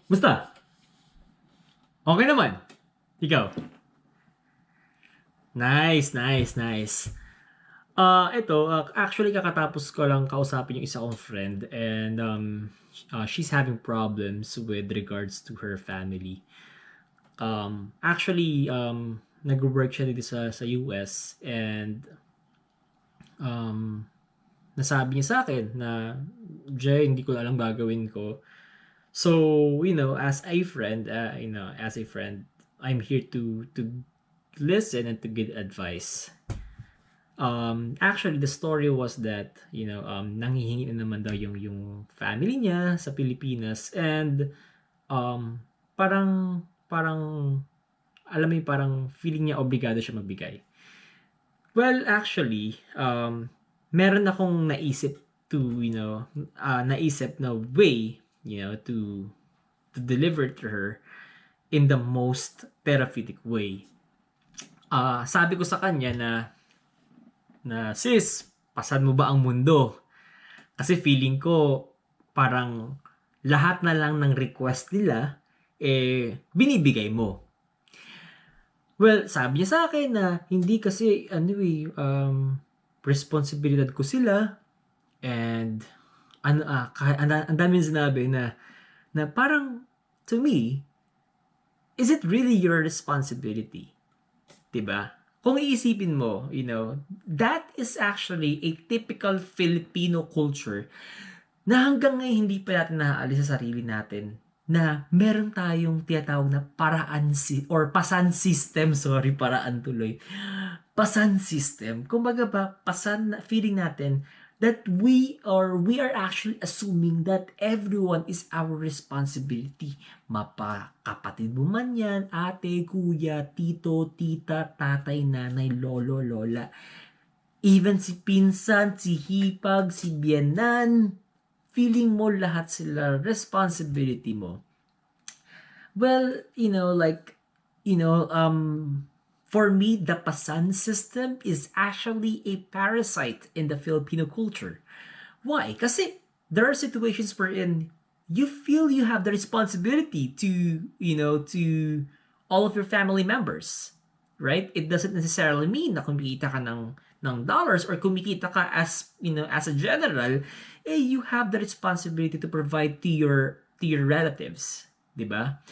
Musta? Okay naman. Ikaw? Nice, nice, nice. Actually kakatapos ko lang kausapin yung isa kong friend and she's having problems with regards to her family. Nag-work siya dito sa US and um, nasabi niya sa akin na, Jay, hindi ko alam gagawin ko. So, as a friend, I'm here to listen and to give advice. Actually, the story was that, nanghihingi na naman daw yung family niya sa Pilipinas and um, parang alam mo yung parang feeling niya obligado siya magbigay. Well, actually, meron akong naisip naisip na way, to deliver to her in the most therapeutic way. Sabi ko sa kanya na sis, pasan mo ba ang mundo? Kasi feeling ko parang lahat na lang ng request nila binibigay mo. Well, sabi niya sa akin na hindi kasi responsibilidad ko sila and ang dami sinabi na parang to me, is it really your responsibility? 'Di ba? Kung iisipin mo, that is actually a typical Filipino culture na hanggang ngayon hindi pa natin naaalis sa sarili natin na meron tayong tinatawag na or pasan system, sorry, paraan tuloy. Pasan system. Kumbaga ba, feeling natin that we are actually assuming that everyone is our responsibility. Kapatid mo man yan, ate, kuya, tito, tita, tatay, nanay, lolo, lola. Even si pinsan, si hipag, si biyanan, feeling mo lahat sila responsibility mo. Well, for me, the Pasan system is actually a parasite in the Filipino culture. Why? Kasi there are situations wherein you feel you have the responsibility to all of your family members, right? It doesn't necessarily mean na kumikita ka ng dollars or kumikita ka as a general, you have the responsibility to provide to your relatives, 'di ba?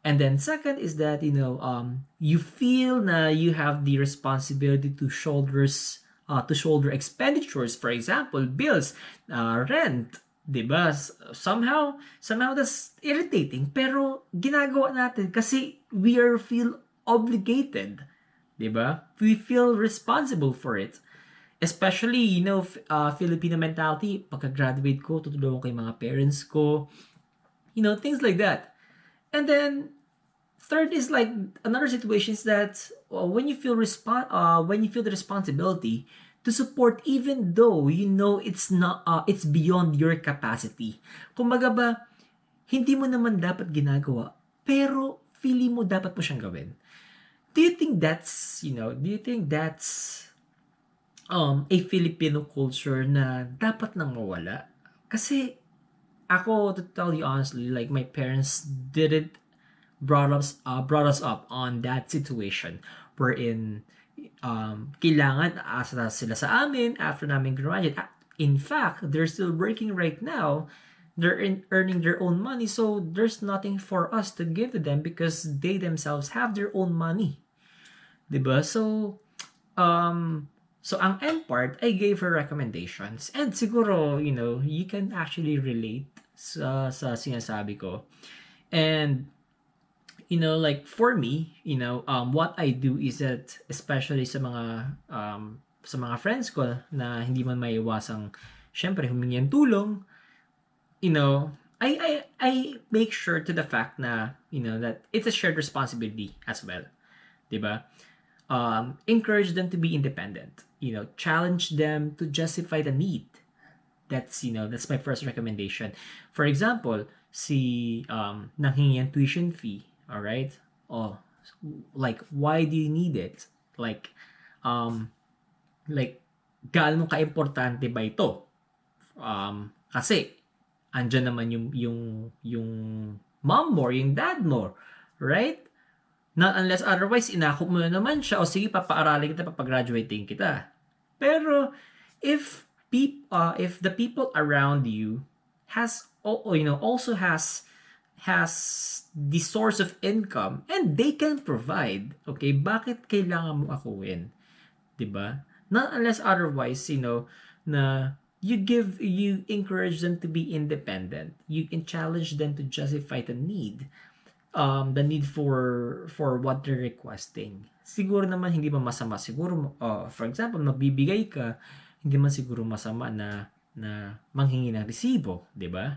And then second is that you feel na you have the responsibility to shoulder expenditures, for example, bills, rent, 'di ba? Somehow that's irritating pero ginagawa natin kasi we are feel obligated, 'di ba? We feel responsible for it. Especially, Filipino mentality, pagka-graduate ko, tutulungan ko yung mga parents ko, things like that. And then third is like another situation is that when you feel the responsibility to support even though it's beyond your capacity. Kumbaga ba, hindi mo naman dapat ginagawa pero feeling mo dapat mo siyang gawin. Do you think that's a Filipino culture na dapat nang mawala? Kasi ako, to tell you honestly, like my parents didn't brought us up on that situation wherein kailangan aasa sila sa amin after namin graduate. In fact, they're still working right now. They're earning their own money, so there's nothing for us to give to them because they themselves have their own money. 'Di ba? So ang end part, I gave her recommendations and siguro, you can actually relate sa sinasabi ko. And like for me, what I do is that especially sa mga friends ko na hindi man maiwasang syempre humingi ng tulong, I make sure to the fact na that it's a shared responsibility as well, 'di ba? Encourage them to be independent. Challenge them to justify the need. That's my first recommendation. For example, si nanghingi ng tuition fee, all right? Oh, like why do you need it? Um like gaano ka-importante ba ito? Kasi andyan naman yung mom mo, yung dad mo, right? Not unless otherwise, inakop mo na naman siya, o sige, papaaralin kita, papagraduating kita. Pero, if the people around you also has the source of income and they can provide, okay, bakit kailangan mo akuin? 'Di ba? Not unless otherwise, na you encourage them to be independent. You can challenge them to justify the need for what they're requesting. Siguro naman hindi man masama. Siguro, for example, magbibigay ka, hindi man siguro masama na manghingi ng resibo, 'di ba?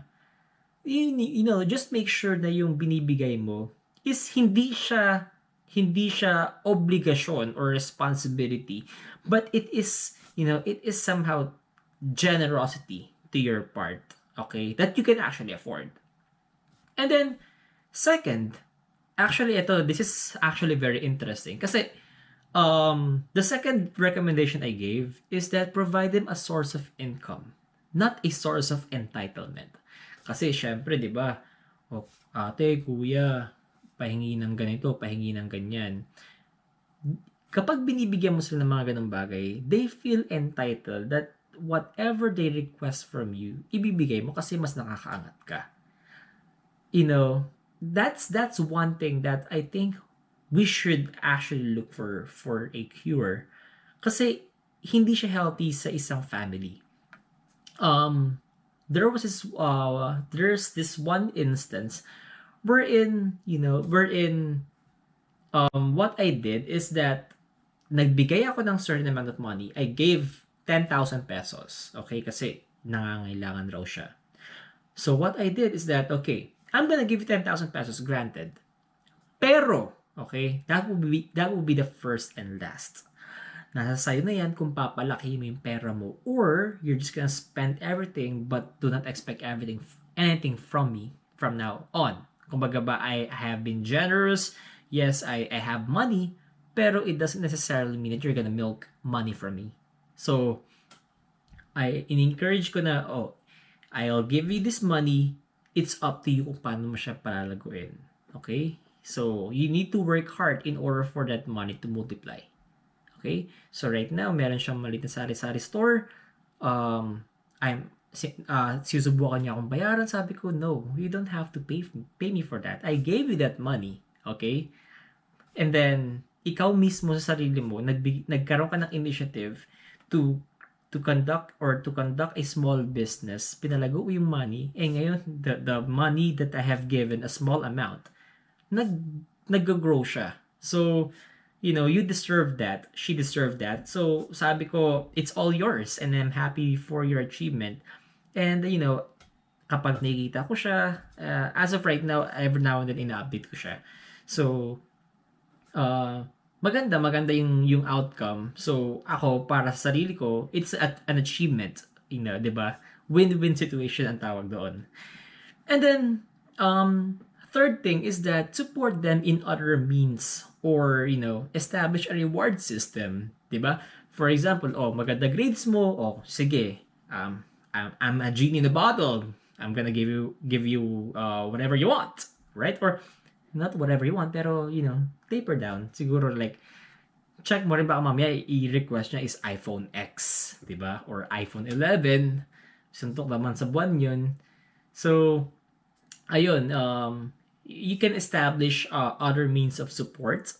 Just make sure na yung binibigay mo is hindi siya obligasyon or responsibility, but it is somehow generosity to your part, okay, that you can actually afford. And then second, actually this is actually very interesting kasi the second recommendation I gave is that provide them a source of income, not a source of entitlement. Kasi syempre, 'di ba? O, ate, kuya, pahingi ng ganito, pahingi ng ganyan. Kapag binibigyan mo sila ng mga ganung bagay, they feel entitled that whatever they request from you, ibibigay mo kasi mas nakakaangat ka. That's one thing that I think we should actually look for a cure. Kasi hindi siya healthy sa isang family. There's this one instance wherein what I did is that nagbigay ako ng certain amount of money. I gave 10,000 pesos. Okay? Kasi nangangailangan raw siya. So what I did is that, okay, I'm gonna give you 10,000 pesos, granted. Pero, okay, that will be the first and last. Nasa sayo na yan kung papalaki mo yung pera mo, or you're just gonna spend everything but do not expect anything from me from now on. Kumbaga ba, I have been generous. Yes, I have money, pero it doesn't necessarily mean that you're gonna milk money from me. So, I encourage ko na, I'll give you this money. It's up to you kung paano mo siya palalaguin. Okay? So, you need to work hard in order for that money to multiply. Okay? So, right now, meron siyang maliit na sari-sari store. Sinusubukan niya akong bayaran. Sabi ko, no, you don't have to pay me for that. I gave you that money. Okay? And then, ikaw mismo sa sarili mo, nagkaroon ka ng initiative to conduct a small business, pinalago yung money, ngayon, the money that I have given, a small amount, nag-grow siya. So, you deserve that. She deserved that. So, sabi ko, it's all yours and I'm happy for your achievement. And, kapag nakikita ko siya, as of right now, every now and then, ina-update ko siya. So, maganda yung outcome. So, ako, para sa sarili ko, it's an achievement. 'Di ba? Win-win situation ang tawag doon. And then, third thing is that support them in other means or, establish a reward system. 'Di ba? For example, maganda grades mo, sige, I'm a genie in a bottle. I'm gonna give you whatever you want, right? Or not whatever you want, pero, taper down. Siguro like, check mo rin baka mamaya i-request niya is iPhone X, diba? Or iPhone 11. Suntok naman sa buwan yun. So, ayun, you can establish other means of support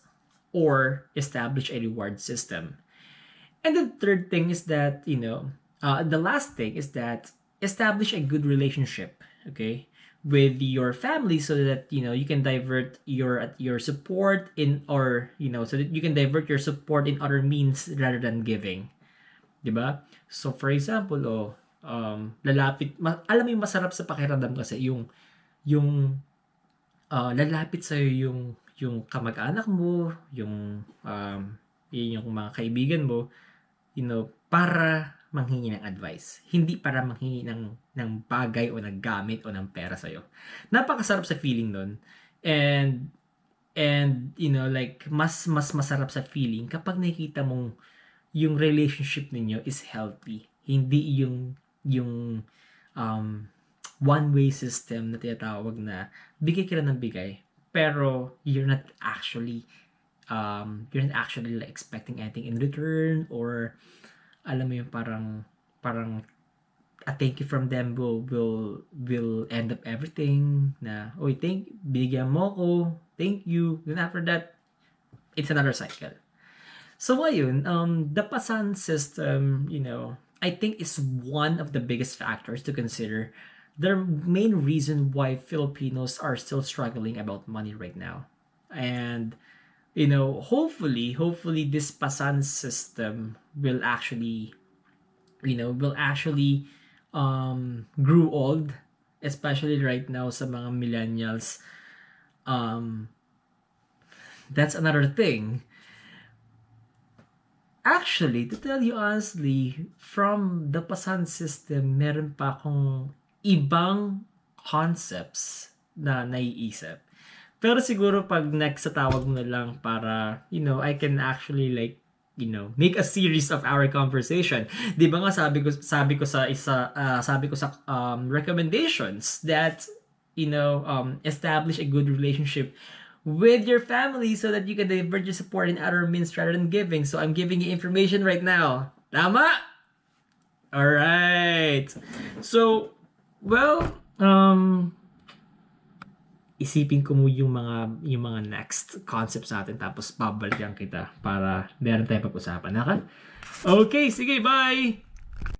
or establish a reward system. And the third thing is that, the last thing is that establish a good relationship, okay, with your family so that you can divert your support so that you can divert your support in other means rather than giving, 'di ba? So for example, alam mo yung masarap sa pakiramdam kasi yung lalapit sa yung kamag-anak mo, yung mga kaibigan mo, para manghingi ng advice. Hindi para manghingi ng bagay o ng gamit o ng pera sa'yo. Napakasarap sa feeling nun. And like, mas masarap sa feeling kapag nakikita mong yung relationship ninyo is healthy. Hindi yung one-way system na tinatawag na bigay ka lang ng bigay, pero you're not actually like expecting anything in return, or alam mo yung parang a thank you from them will end up everything na, oy, bigyan mo ko, thank you. Then after that, it's another cycle. So ayun, the Pasan system, I think is one of the biggest factors to consider. The main reason why Filipinos are still struggling about money right now. And hopefully this Pasan system will actually, grew old, especially right now sa mga millennials. That's another thing. Actually, to tell you honestly, from the Pasan system, meron pa akong ibang concepts na naiisip. Pero siguro pag next sa tawag mo na lang para, I can actually like, make a series of our conversation. 'Di ba nga sabi ko sa recommendations that establish a good relationship with your family so that you can divert your support in other means rather than giving. So I'm giving you information right now. Tama? Alright. So, well, isipin ko mo yung mga next concepts natin, tapos babalikan kita para meron tayong pag-usapan. Okay, sige, bye!